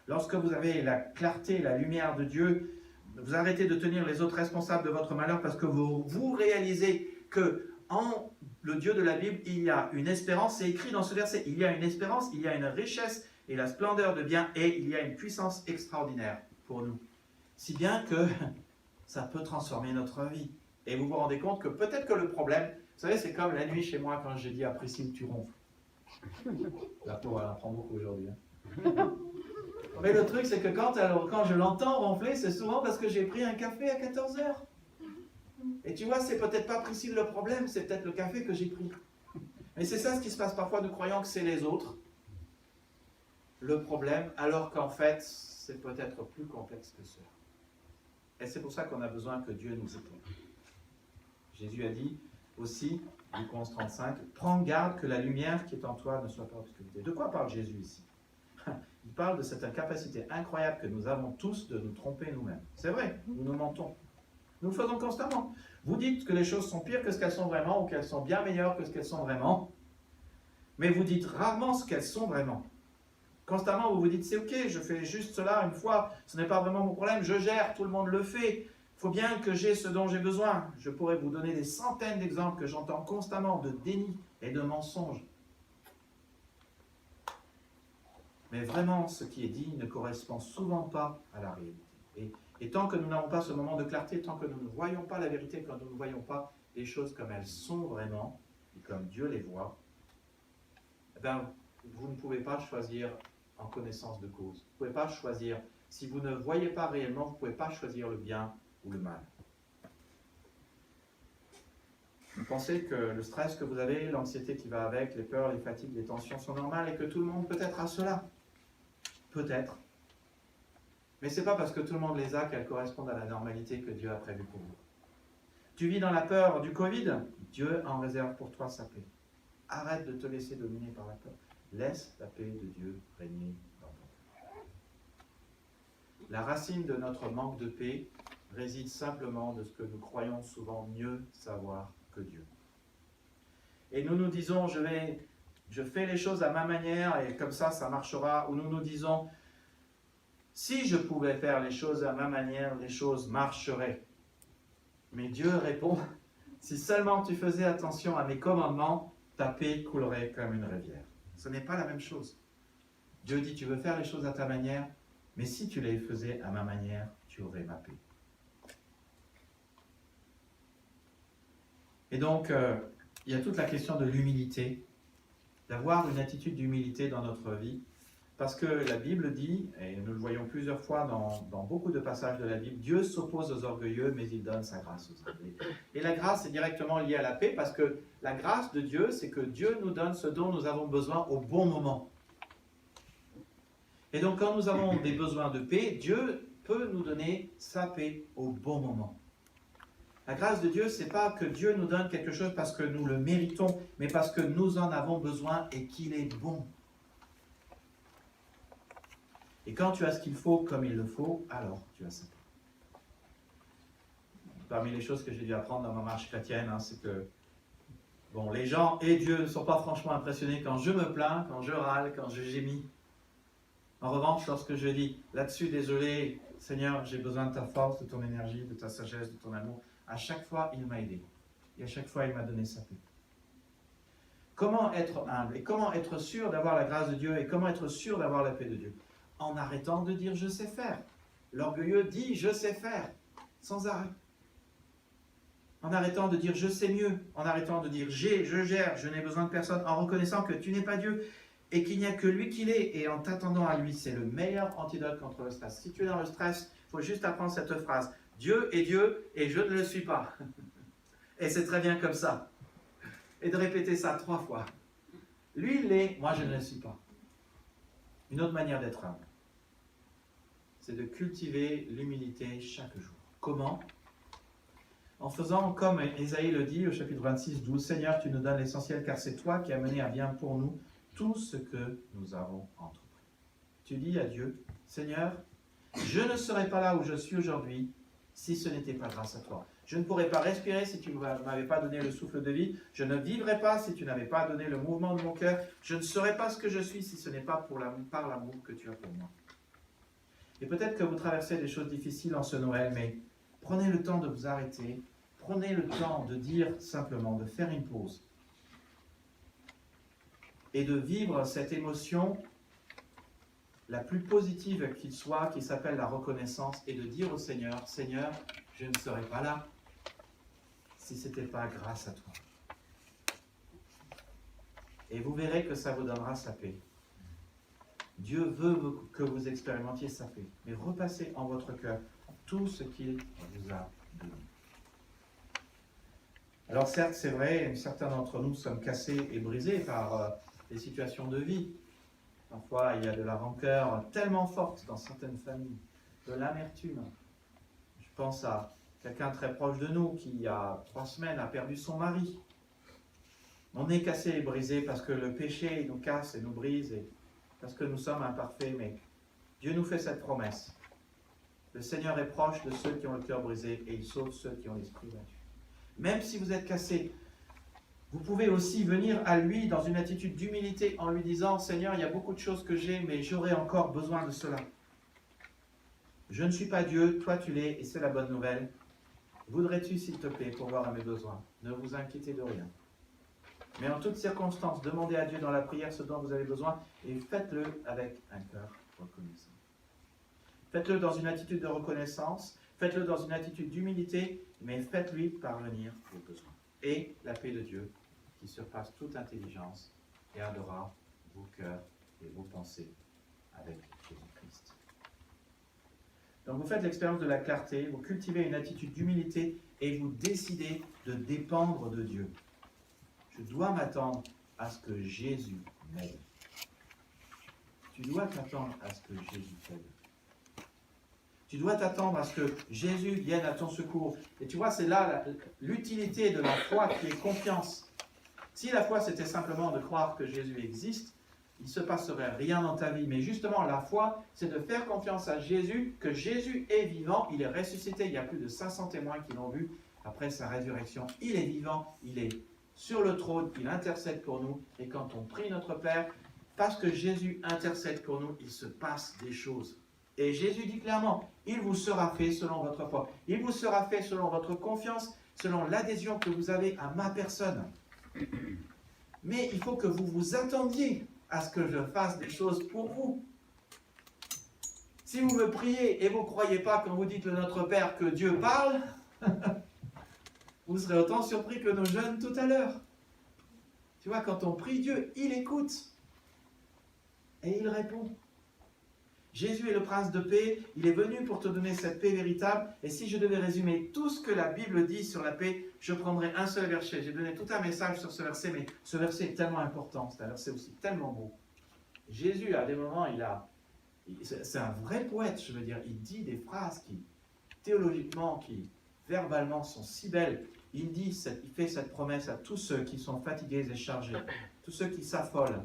Lorsque vous avez la clarté, la lumière de Dieu, vous arrêtez de tenir les autres responsables de votre malheur parce que vous réalisez que en le Dieu de la Bible, il y a une espérance, c'est écrit dans ce verset, il y a une espérance, il y a une richesse et la splendeur de biens et il y a une puissance extraordinaire pour nous. Si bien que ça peut transformer notre vie. Et vous vous rendez compte que peut-être que le problème, vous savez, c'est comme la nuit chez moi quand j'ai dit à Priscille, tu ronfles. La pauvre, elle en prend beaucoup aujourd'hui. Hein. Mais le truc, c'est que quand je l'entends ronfler, c'est souvent parce que j'ai pris un café à 14h. Et tu vois, c'est peut-être pas Priscille le problème, c'est peut-être le café que j'ai pris. Et c'est ça ce qui se passe parfois, nous croyons que c'est les autres le problème, alors qu'en fait, c'est peut-être plus complexe que cela. Et c'est pour ça qu'on a besoin que Dieu nous éclaire. Jésus a dit aussi, Luc 11:35, « Prends garde que la lumière qui est en toi ne soit pas obscurité. » De quoi parle Jésus ici? Il parle de cette capacité incroyable que nous avons tous de nous tromper nous-mêmes. C'est vrai, nous nous mentons. Nous le faisons constamment. Vous dites que les choses sont pires que ce qu'elles sont vraiment ou qu'elles sont bien meilleures que ce qu'elles sont vraiment, mais vous dites rarement ce qu'elles sont vraiment. Constamment, vous vous dites, c'est ok, je fais juste cela une fois, ce n'est pas vraiment mon problème, je gère, tout le monde le fait. Il faut bien que j'ai ce dont j'ai besoin. Je pourrais vous donner des centaines d'exemples que j'entends constamment de déni et de mensonges. Mais vraiment, ce qui est dit ne correspond souvent pas à la réalité. Et tant que nous n'avons pas ce moment de clarté, tant que nous ne voyons pas la vérité, quand nous ne voyons pas les choses comme elles sont vraiment, et comme Dieu les voit, eh bien, vous ne pouvez pas choisir en connaissance de cause. Vous ne pouvez pas choisir. Si vous ne voyez pas réellement, vous ne pouvez pas choisir le bien ou le mal. Vous pensez que le stress que vous avez, l'anxiété qui va avec, les peurs, les fatigues, les tensions sont normales et que tout le monde peut-être a cela. Peut-être. Mais ce n'est pas parce que tout le monde les a qu'elles correspondent à la normalité que Dieu a prévu pour vous. Tu vis dans la peur du Covid, Dieu en réserve pour toi sa paix. Arrête de te laisser dominer par la peur. Laisse la paix de Dieu régner dans ton cœur. La racine de notre manque de paix réside simplement de ce que nous croyons souvent mieux savoir que Dieu. Et nous nous disons, je fais les choses à ma manière et comme ça marchera. Ou nous nous disons, si je pouvais faire les choses à ma manière, les choses marcheraient. Mais Dieu répond, si seulement tu faisais attention à mes commandements, ta paix coulerait comme une rivière. Ce n'est pas la même chose. Dieu dit, tu veux faire les choses à ta manière, mais si tu les faisais à ma manière, tu aurais ma paix. Et donc, il y a toute la question de l'humilité, d'avoir une attitude d'humilité dans notre vie, parce que la Bible dit, et nous le voyons plusieurs fois dans beaucoup de passages de la Bible, Dieu s'oppose aux orgueilleux, mais il donne sa grâce aux humbles. Et la grâce est directement liée à la paix, parce que la grâce de Dieu, c'est que Dieu nous donne ce dont nous avons besoin au bon moment. Et donc, quand nous avons des besoins de paix, Dieu peut nous donner sa paix au bon moment. La grâce de Dieu, ce n'est pas que Dieu nous donne quelque chose parce que nous le méritons, mais parce que nous en avons besoin et qu'il est bon. Et quand tu as ce qu'il faut comme il le faut, alors tu as sa paix. Parmi les choses que j'ai dû apprendre dans ma marche chrétienne, c'est que les gens et Dieu ne sont pas franchement impressionnés quand je me plains, quand je râle, quand je gémis. En revanche, lorsque je dis là-dessus, désolé, Seigneur, j'ai besoin de ta force, de ton énergie, de ta sagesse, de ton amour, à chaque fois, il m'a aidé. Et à chaque fois, il m'a donné sa paix. Comment être humble et comment être sûr d'avoir la grâce de Dieu et comment être sûr d'avoir la paix de Dieu? En arrêtant de dire « je sais faire ». L'orgueilleux dit « je sais faire », sans arrêt. En arrêtant de dire « je sais mieux », en arrêtant de dire « je gère, je n'ai besoin de personne », en reconnaissant que tu n'es pas Dieu et qu'il n'y a que lui qui l'est, et en t'attendant à lui. C'est le meilleur antidote contre le stress. Si tu es dans le stress, il faut juste apprendre cette phrase. Dieu est Dieu et je ne le suis pas. Et c'est très bien comme ça. Et de répéter ça 3 fois. Lui, il l'est, moi je ne le suis pas. Une autre manière d'être humble, c'est de cultiver l'humilité chaque jour. Comment? En faisant comme Ésaïe le dit au chapitre 26, 12, « Seigneur, tu nous donnes l'essentiel car c'est toi qui as mené à bien pour nous tout ce que nous avons entrepris. » Tu dis à Dieu, « Seigneur, je ne serais pas là où je suis aujourd'hui si ce n'était pas grâce à toi. Je ne pourrais pas respirer si tu ne m'avais pas donné le souffle de vie. Je ne vivrais pas si tu n'avais pas donné le mouvement de mon cœur. Je ne serais pas ce que je suis si ce n'est pas par l'amour que tu as pour moi. » Et peut-être que vous traversez des choses difficiles en ce Noël, mais prenez le temps de vous arrêter. Prenez le temps de dire simplement, de faire une pause. Et de vivre cette émotion la plus positive qu'il soit, qui s'appelle la reconnaissance, et de dire au Seigneur, « Seigneur, je ne serais pas là si ce n'était pas grâce à toi. » Et vous verrez que ça vous donnera sa paix. Dieu veut que vous expérimentiez sa paix, mais repassez en votre cœur tout ce qu'il vous a donné. Alors certes, c'est vrai, certains d'entre nous sommes cassés et brisés par les situations de vie. Parfois, il y a de la rancœur tellement forte dans certaines familles, de l'amertume. Je pense à quelqu'un très proche de nous qui, il y a 3 semaines, a perdu son mari. On est cassé et brisé parce que le péché nous casse et nous brise, et parce que nous sommes imparfaits, mais Dieu nous fait cette promesse. Le Seigneur est proche de ceux qui ont le cœur brisé et il sauve ceux qui ont l'esprit battu. Même si vous êtes cassé, vous pouvez aussi venir à lui dans une attitude d'humilité en lui disant « Seigneur, il y a beaucoup de choses que j'ai, mais j'aurai encore besoin de cela. Je ne suis pas Dieu, toi tu l'es, et c'est la bonne nouvelle. Voudrais-tu, s'il te plaît, pourvoir à mes besoins? Ne vous inquiétez de rien. Mais en toutes circonstances, demandez à Dieu dans la prière ce dont vous avez besoin et faites-le avec un cœur reconnaissant. Faites-le dans une attitude de reconnaissance, faites-le dans une attitude d'humilité, mais faites-lui parvenir vos besoins. Et la paix de Dieu, qui surpasse toute intelligence, gardera vos cœurs et vos pensées avec Jésus-Christ. Donc vous faites l'expérience de la clarté, vous cultivez une attitude d'humilité et vous décidez de dépendre de Dieu. Je dois m'attendre à ce que Jésus m'aide. Tu dois t'attendre à ce que Jésus t'aide. Tu dois t'attendre à ce que Jésus vienne à ton secours. Et tu vois, c'est là l'utilité de la foi qui est confiance. Si la foi, c'était simplement de croire que Jésus existe, il ne se passerait rien dans ta vie. Mais justement, la foi, c'est de faire confiance à Jésus, que Jésus est vivant, il est ressuscité. Il y a plus de 500 témoins qui l'ont vu après sa résurrection. Il est vivant, il est sur le trône, il intercède pour nous. Et quand on prie notre Père, parce que Jésus intercède pour nous, il se passe des choses. Et Jésus dit clairement, il vous sera fait selon votre foi. Il vous sera fait selon votre confiance, selon l'adhésion que vous avez à ma personne. Mais il faut que vous vous attendiez à ce que je fasse des choses pour vous. Si vous me priez et vous ne croyez pas quand vous dites le Notre Père que Dieu parle, vous serez autant surpris que nos jeunes tout à l'heure. Tu vois, quand on prie Dieu, il écoute. Et il répond. Jésus est le prince de paix, il est venu pour te donner cette paix véritable. Et si je devais résumer tout ce que la Bible dit sur la paix, je prendrais un seul verset. J'ai donné tout un message sur ce verset, mais ce verset est tellement important, c'est un verset aussi tellement beau. Jésus, à des moments, c'est un vrai poète, je veux dire, il dit des phrases qui, théologiquement, qui, verbalement, sont si belles. Il fait cette promesse à tous ceux qui sont fatigués et chargés, tous ceux qui s'affolent.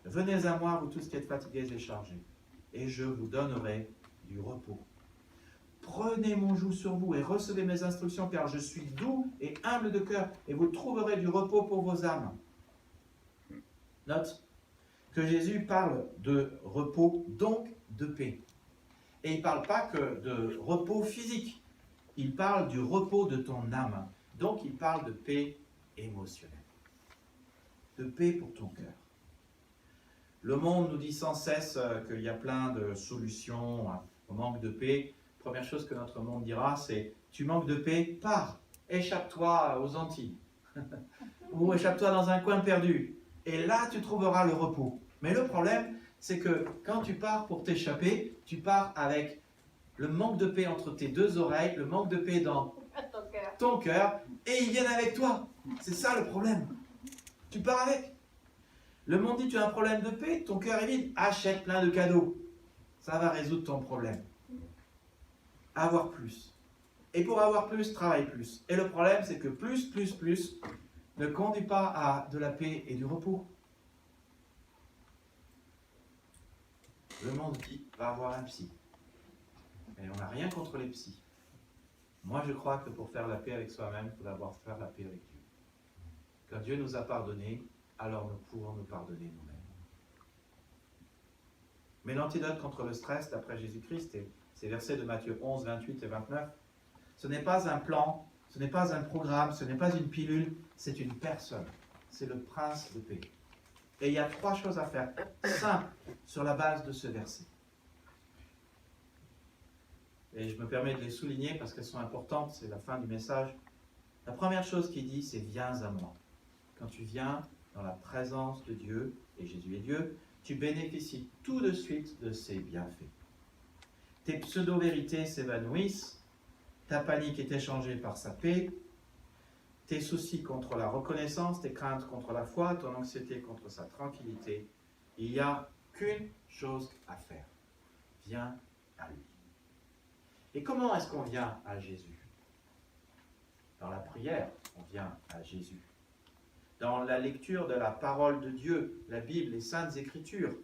Venez à moi, vous tous qui êtes fatigués et chargés, et je vous donnerai du repos. Prenez mon joug sur vous et recevez mes instructions, car je suis doux et humble de cœur, et vous trouverez du repos pour vos âmes. Note que Jésus parle de repos, donc de paix. Et il ne parle pas que de repos physique, il parle du repos de ton âme. Donc il parle de paix émotionnelle, de paix pour ton cœur. Le monde nous dit sans cesse qu'il y a plein de solutions au manque de paix. Première chose que notre monde dira, c'est « tu manques de paix, pars, échappe-toi aux Antilles, ou échappe-toi dans un coin perdu, et là tu trouveras le repos ». Mais le problème, c'est que quand tu pars pour t'échapper, tu pars avec le manque de paix entre tes deux oreilles, le manque de paix dans ton cœur, et ils viennent avec toi. C'est ça le problème. Tu pars avec. Le monde dit, tu as un problème de paix, ton cœur est vide, achète plein de cadeaux. Ça va résoudre ton problème. Avoir plus. Et pour avoir plus, travaille plus. Et le problème, c'est que plus ne conduit pas à de la paix et du repos. Le monde dit, va avoir un psy. Et on n'a rien contre les psys. Moi, je crois que pour faire la paix avec soi-même, il faut d'abord faire la paix avec Dieu. Quand Dieu nous a pardonné, alors nous pouvons nous pardonner nous-mêmes. Mais l'antidote contre le stress, d'après Jésus-Christ, et ces versets de Matthieu 11, 28 et 29, ce n'est pas un plan, ce n'est pas un programme, ce n'est pas une pilule, c'est une personne. C'est le prince de paix. Et il y a 3 choses à faire, simples, sur la base de ce verset. Et je me permets de les souligner parce qu'elles sont importantes, c'est la fin du message. La première chose qu'il dit, c'est « viens à moi ». Quand tu viens dans la présence de Dieu, et Jésus est Dieu, tu bénéficies tout de suite de ses bienfaits. Tes pseudo-vérités s'évanouissent, ta panique est échangée par sa paix, tes soucis contre la reconnaissance, tes craintes contre la foi, ton anxiété contre sa tranquillité, il n'y a qu'une chose à faire. Viens à lui. Et comment est-ce qu'on vient à Jésus? Dans la prière, on vient à Jésus. Dans la lecture de la parole de Dieu, la Bible, les Saintes Écritures,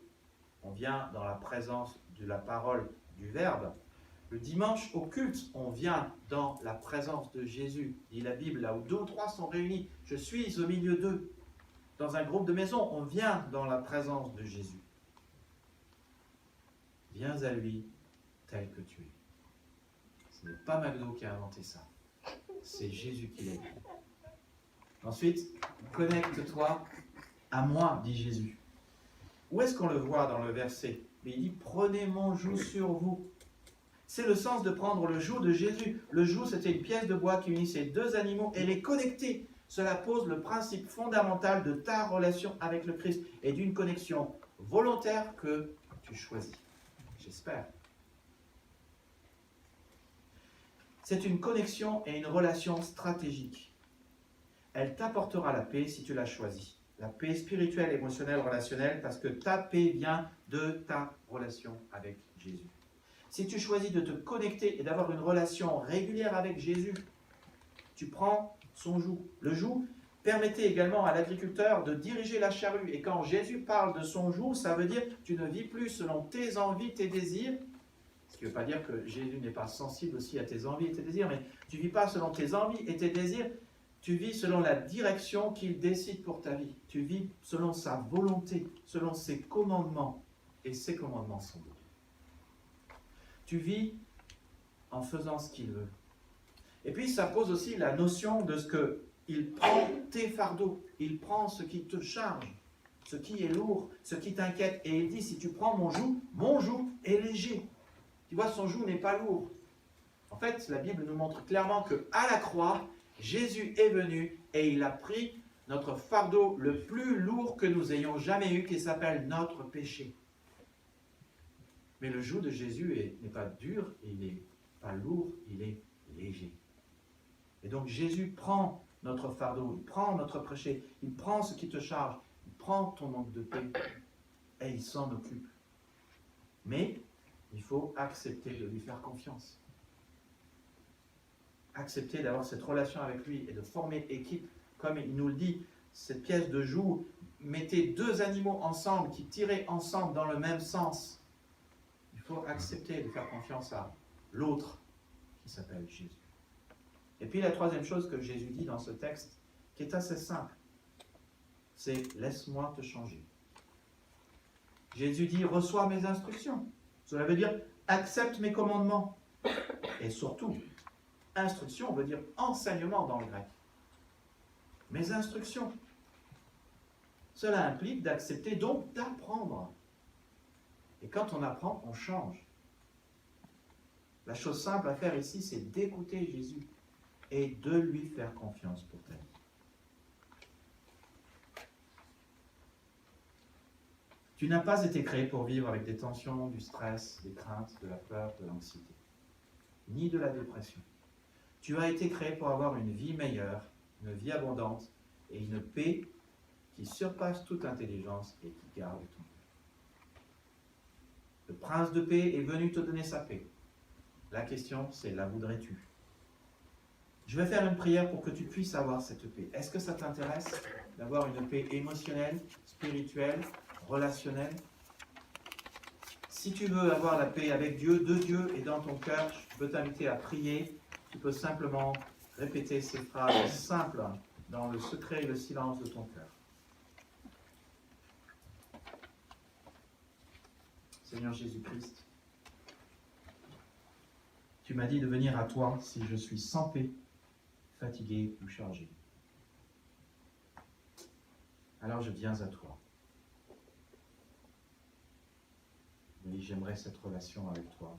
on vient dans la présence de la parole du Verbe. Le dimanche au culte, on vient dans la présence de Jésus. Dit la Bible, là où 2 ou 3 sont réunis, je suis au milieu d'eux. Dans un groupe de maison, on vient dans la présence de Jésus. Viens à lui tel que tu es. Ce n'est pas McDo qui a inventé ça. C'est Jésus qui l'a dit. Ensuite, connecte-toi à moi, dit Jésus. Où est-ce qu'on le voit dans le verset? Mais il dit, prenez mon joug sur vous. C'est le sens de prendre le joug de Jésus. Le joug, c'était une pièce de bois qui unissait 2 animaux et les connectait. Cela pose le principe fondamental de ta relation avec le Christ et d'une connexion volontaire que tu choisis. J'espère. C'est une connexion et une relation stratégique. Elle t'apportera la paix si tu la choisis. La paix spirituelle, émotionnelle, relationnelle, parce que ta paix vient de ta relation avec Jésus. Si tu choisis de te connecter et d'avoir une relation régulière avec Jésus, tu prends son joug. Le joug permettait également à l'agriculteur de diriger la charrue. Et quand Jésus parle de son joug, ça veut dire que tu ne vis plus selon tes envies, tes désirs. Ce qui ne veut pas dire que Jésus n'est pas sensible aussi à tes envies et tes désirs, mais tu ne vis pas selon tes envies et tes désirs. Tu vis selon la direction qu'il décide pour ta vie. Tu vis selon sa volonté, selon ses commandements. Et ses commandements sont bons. Tu vis en faisant ce qu'il veut. Et puis ça pose aussi la notion de ce qu'il prend tes fardeaux. Il prend ce qui te charge, ce qui est lourd, ce qui t'inquiète. Et il dit, si tu prends mon joug est léger. Tu vois, son joug n'est pas lourd. En fait, la Bible nous montre clairement qu'à la croix, Jésus est venu et il a pris notre fardeau le plus lourd que nous ayons jamais eu, qui s'appelle notre péché. Mais le joug de Jésus n'est pas dur, il n'est pas lourd, il est léger. Et donc Jésus prend notre fardeau, il prend notre péché, il prend ce qui te charge, il prend ton manque de paix et il s'en occupe. Mais il faut accepter de lui faire confiance. Accepter d'avoir cette relation avec lui et de former équipe, comme il nous le dit, cette pièce de joug, mettez 2 animaux ensemble, qui tiraient ensemble dans le même sens. Il faut accepter de faire confiance à l'autre qui s'appelle Jésus. Et puis la troisième chose que Jésus dit dans ce texte, qui est assez simple, c'est « laisse-moi te changer ». Jésus dit « reçois mes instructions ». Cela veut dire « accepte mes commandements ». Et surtout, instruction veut dire enseignement dans le grec. Mes instructions. Cela implique d'accepter, donc d'apprendre. Et quand on apprend, on change. La chose simple à faire ici, c'est d'écouter Jésus et de lui faire confiance pour ta vie. Tu n'as pas été créé pour vivre avec des tensions, du stress, des craintes, de la peur, de l'anxiété, ni de la dépression. Tu as été créé pour avoir une vie meilleure, une vie abondante et une paix qui surpasse toute intelligence et qui garde ton cœur. Le prince de paix est venu te donner sa paix. La question, c'est la voudrais-tu? Je vais faire une prière pour que tu puisses avoir cette paix. Est-ce que ça t'intéresse d'avoir une paix émotionnelle, spirituelle, relationnelle? Si tu veux avoir la paix avec Dieu, de Dieu et dans ton cœur, je peux t'inviter à prier. Tu peux simplement répéter ces phrases simples dans le secret et le silence de ton cœur. Seigneur Jésus-Christ, tu m'as dit de venir à toi si je suis sans paix, fatigué ou chargé. Alors je viens à toi. Oui, j'aimerais cette relation avec toi.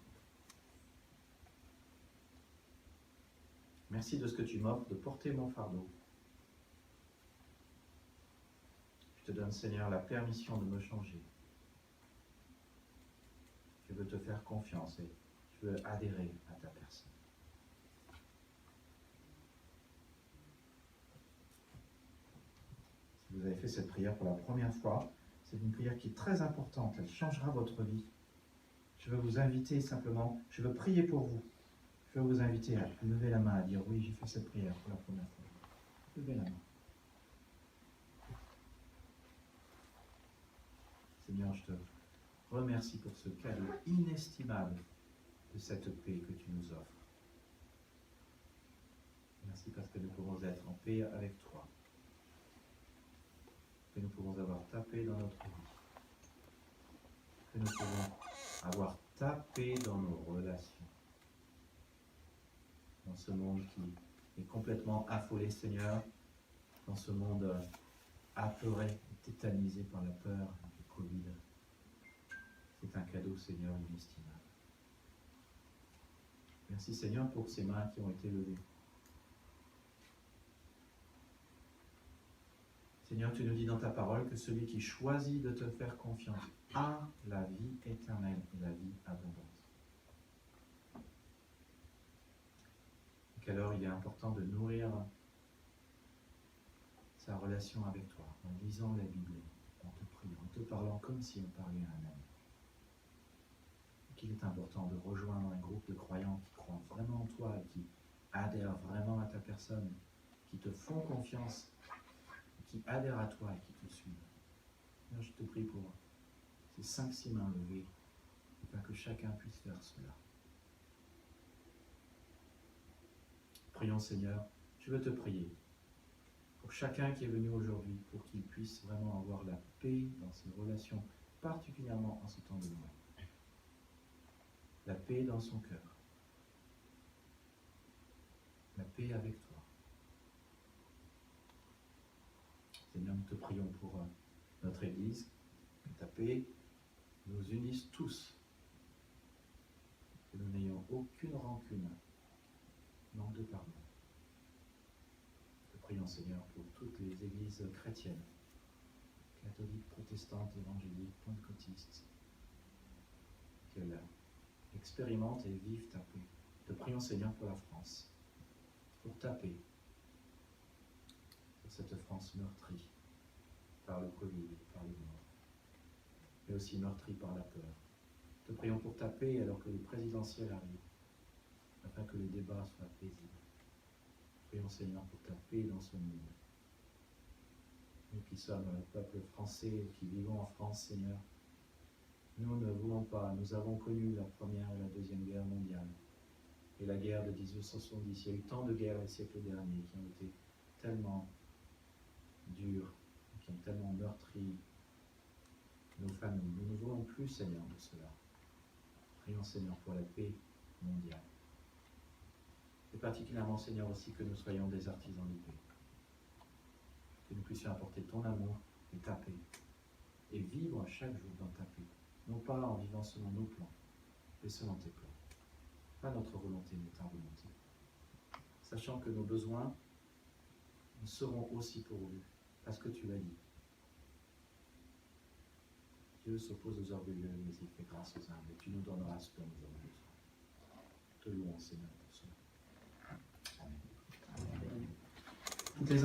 Merci de ce que tu m'offres de porter mon fardeau. Je te donne, Seigneur, la permission de me changer. Je veux te faire confiance et je veux adhérer à ta personne. vous avez fait cette prière pour la première fois, c'est une prière qui est très importante, elle changera votre vie. Je veux vous inviter simplement, je veux prier pour vous. Je veux vous inviter à lever la main, à dire oui, j'ai fait cette prière pour la première fois. Levez la main. Seigneur, je te remercie pour ce cadeau inestimable de cette paix que tu nous offres. Merci parce que nous pouvons être en paix avec toi. Que nous pouvons avoir ta paix dans notre vie. Que nous pouvons avoir ta paix dans nos relations. Dans ce monde qui est complètement affolé, Seigneur, dans ce monde apeuré, tétanisé par la peur du Covid. C'est un cadeau, Seigneur, inestimable. Merci, Seigneur, pour ces mains qui ont été levées. Seigneur, tu nous dis dans ta parole que celui qui choisit de te faire confiance a la vie éternelle et la vie abondante. Donc alors, il est important de nourrir sa relation avec toi, en lisant la Bible, en te priant, en te parlant comme si on parlait à un ami. Qu'il est important de rejoindre un groupe de croyants qui croient vraiment en toi, qui adhèrent vraiment à ta personne, qui te font confiance, qui adhèrent à toi et qui te suivent. Seigneur, je te prie pour ces 5-6 mains levées, afin que chacun puisse faire cela. Prions, Seigneur, je veux te prier pour chacun qui est venu aujourd'hui, pour qu'il puisse vraiment avoir la paix dans ses relations, particulièrement en ce temps de Noël. La paix dans son cœur. La paix avec toi. Seigneur, nous te prions pour notre Église, que ta paix nous unisse tous, que nous n'ayons aucune rancune, manque de pardon. Nous te prions, Seigneur, pour toutes les églises chrétiennes, catholiques, protestantes, évangéliques, pentecôtistes, qu'elles expérimentent et vivent ta paix. Nous te prions, Seigneur, pour la France, pour ta paix, pour cette France meurtrie par le Covid, par les morts, mais aussi meurtrie par la peur. Nous te prions pour ta paix alors que les présidentielles arrivent, afin que les débats soient paisibles. Prions, Seigneur, pour ta paix dans ce monde. Nous qui sommes le peuple français, qui vivons en France, Seigneur, nous ne voulons pas, nous avons connu la première et la deuxième guerre mondiale, et la guerre de 1870. Il y a eu tant de guerres les siècles derniers qui ont été tellement dures, qui ont tellement meurtri nos familles. Nous ne voulons plus, Seigneur, de cela. Prions, Seigneur, pour la paix mondiale. Et particulièrement, Seigneur, aussi que nous soyons des artisans de paix. Que nous puissions apporter ton amour et ta paix. Et vivre chaque jour dans ta paix. Non pas en vivant selon nos plans, mais selon tes plans. Pas notre volonté, mais ta volonté. Sachant que nos besoins seront aussi pourvus, parce que tu l'as dit. Dieu s'oppose aux orgueilleux, mais il fait grâce aux humbles. Et tu nous donneras ce dont nous avons besoin. Te louons, Seigneur.